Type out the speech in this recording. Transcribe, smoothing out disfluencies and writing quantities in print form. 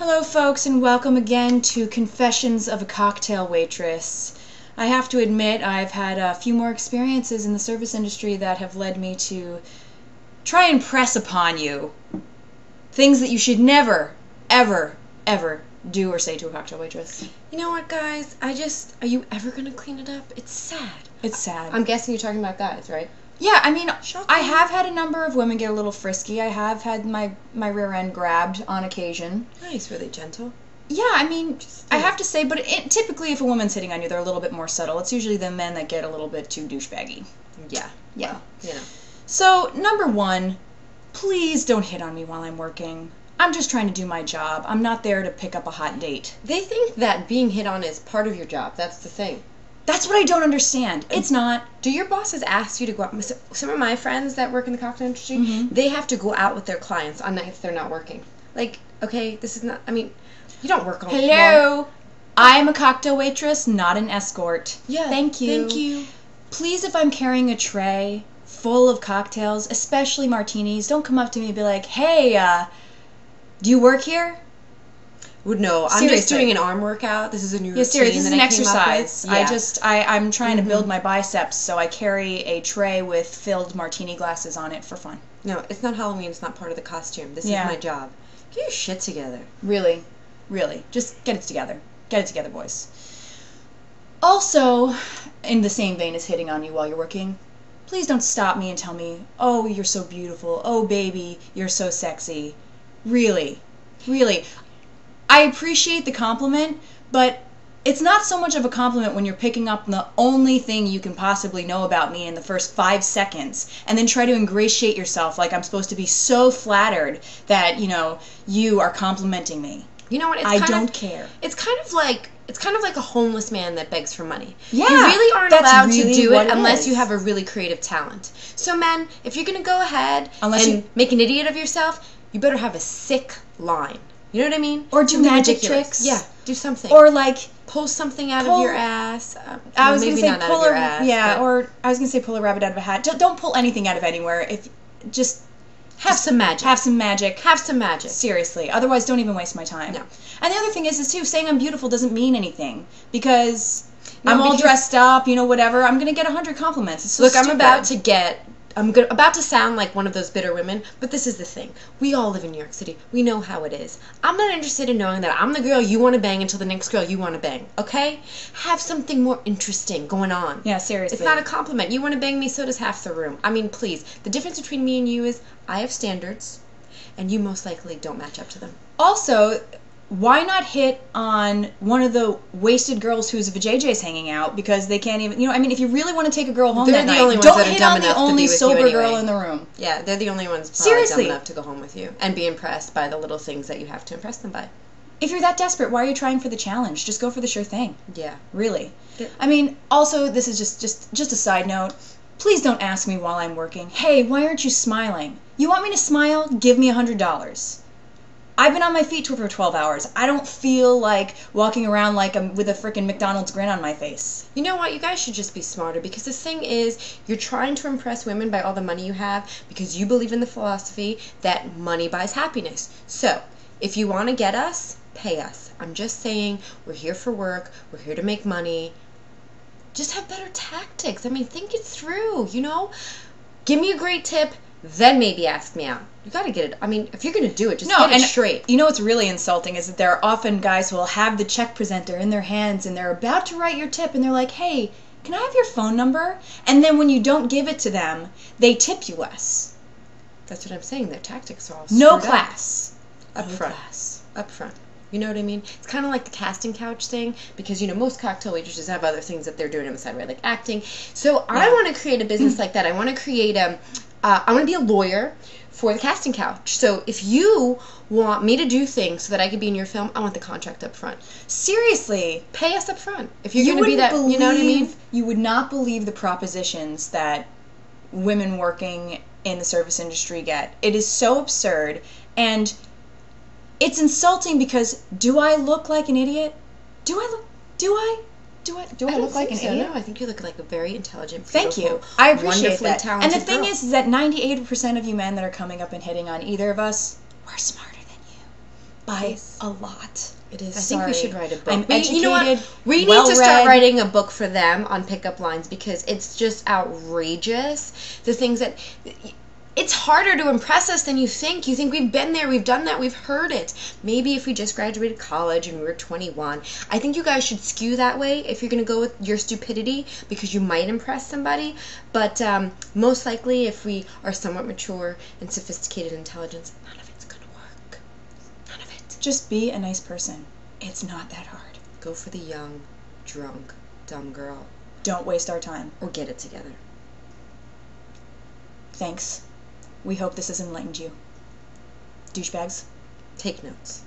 Hello folks, and welcome again to Confessions of a Cocktail Waitress. I have to admit I've had a few more experiences in the service industry that have led me to try and press upon you things that you should never, ever, ever do or say to a cocktail waitress. You know what, guys? Are you ever going to clean it up? It's sad. It's sad. I'm guessing you're talking about guys, right? Yeah, I mean, Shocking. I have had a number of women get a little frisky. I have had my rear end grabbed on occasion. Nice, really gentle. Yeah, I mean, I have to say, but typically if a woman's hitting on you, they're a little bit more subtle. It's usually the men that get a little bit too douchebaggy. Yeah. Yeah. Well, So, number one, please don't hit on me while I'm working. I'm just trying to do my job. I'm not there to pick up a hot date. They think that being hit on is part of your job. That's the thing. That's what I don't understand. It's not. Do your bosses ask you to go out? Some of my friends that work in the cocktail industry, Mm-hmm. they have to go out with their clients on nights they're not working. Like, okay, this is not, you don't work all Hello. I'm a cocktail waitress, not an escort. Yeah. Thank you. Thank you. Please, if I'm carrying a tray full of cocktails, especially martinis, don't come up to me and be like, hey, do you work here? Would know. I'm just doing an arm workout. This is a new routine. Seriously, this is that an I came up with. exercise. Yeah. I'm trying to build my biceps, so I carry a tray with filled martini glasses on it for fun. No, it's not Halloween. It's not part of the costume. This Yeah. is my job. Get your shit together. Really, really, just get it together. Get it together, boys. Also, in the same vein as hitting on you while you're working, please don't stop me and tell me, oh, you're so beautiful. Oh, baby, you're so sexy. Really, really. I appreciate the compliment, but it's not so much of a compliment when you're picking up the only thing you can possibly know about me in the first 5 seconds, and then try to ingratiate yourself like I'm supposed to be so flattered that, you are complimenting me. You know what? I don't care. It's kind of like a homeless man that begs for money. Yeah, you really aren't that's allowed really to do what it it unless is. you have a really creative talent. So, men, if you're gonna go ahead Unless and you- make an idiot of yourself, you better have a sick line. You know what I mean? Or do Something magic ridiculous. tricks. Yeah, do something. Or like, pull something out pull- of your ass. I was maybe gonna say not out pull of your a ass. yeah, but or I was gonna say pull a rabbit out of a hat. Don't pull anything out of anywhere. If just have some magic. have some magic. Have some magic. Seriously. Otherwise, don't even waste my time. No. And the other thing is too, saying I'm beautiful doesn't mean anything because No, I'm all because- dressed up, whatever. I'm gonna get 100 compliments. It's so Look, stupid. I'm about to sound like one of those bitter women, but this is the thing. We all live in New York City. We know how it is. I'm not interested in knowing that I'm the girl you want to bang until the next girl you want to bang, okay? Have something more interesting going on. Yeah, seriously. It's not a compliment. You want to bang me, so does half the room. Please. The difference between me and you is I have standards, and you most likely don't match up to them. Also, why not hit on one of the wasted girls whose vajayjay's hanging out because they can't even, if you really want to take a girl home They're that the night, only ones don't that are hit dumb on the enough to only be with you sober anyway. girl in the room. Yeah, they're the only ones probably Seriously. dumb enough to go home with you and be impressed by the little things that you have to impress them by. If you're that desperate, why are you trying for the challenge? Just go for the sure thing. Yeah. Really. Yeah. Also, this is just a side note. Please don't ask me while I'm working, hey, why aren't you smiling? You want me to smile? Give me $100. I've been on my feet for 12 hours. I don't feel like walking around like I'm with a freaking McDonald's grin on my face. You know what? You guys should just be smarter because the thing is, you're trying to impress women by all the money you have because you believe in the philosophy that money buys happiness. So, if you want to get us, pay us. I'm just saying, we're here for work. We're here to make money. Just have better tactics. Think it through, Give me a great tip, then maybe ask me out. You gotta get it. If you're gonna do it, just get it straight. You know what's really insulting is that there are often guys who will have the check presenter in their hands and they're about to write your tip and they're like, hey, can I have your phone number? And then when you don't give it to them, they tip you less. That's what I'm saying. Their tactics are all No screwed class. Up No front. class. Up front. You know what I mean? It's kind of like the casting couch thing because, most cocktail waitresses have other things that they're doing on the side, right? Like acting. So I want to create a business like that. I want to create I want to be a lawyer for the casting couch. So if you want me to do things so that I could be in your film, I want the contract up front. Seriously. Pay us up front. If you're going to be that, you know what I mean? You would not believe the propositions that women working in the service industry get. It is so absurd, and it's insulting because do I look like an idiot? Do I look like an idiot? No, I think you look like a very intelligent, Thank you. beautiful, I appreciate wonderfully that. talented And the thing girl. is that 98% of you men that are coming up and hitting on either of us, we're smarter than you. by Yes. a lot. It is. Sorry. I think we should write a book. I'm educated, You know what? We need to well-read. start writing a book for them on pickup lines because it's just outrageous. The things that it's harder to impress us than you think. You think we've been there, we've done that, we've heard it. Maybe if we just graduated college and we were 21. I think you guys should skew that way if you're going to go with your stupidity because you might impress somebody. But most likely, if we are somewhat mature and sophisticated intelligence, none of it's going to work. None of it. Just be a nice person. It's not that hard. Go for the young, drunk, dumb girl. Don't waste our time. Or get it together. Thanks. We hope this has enlightened you. Douchebags. Take notes.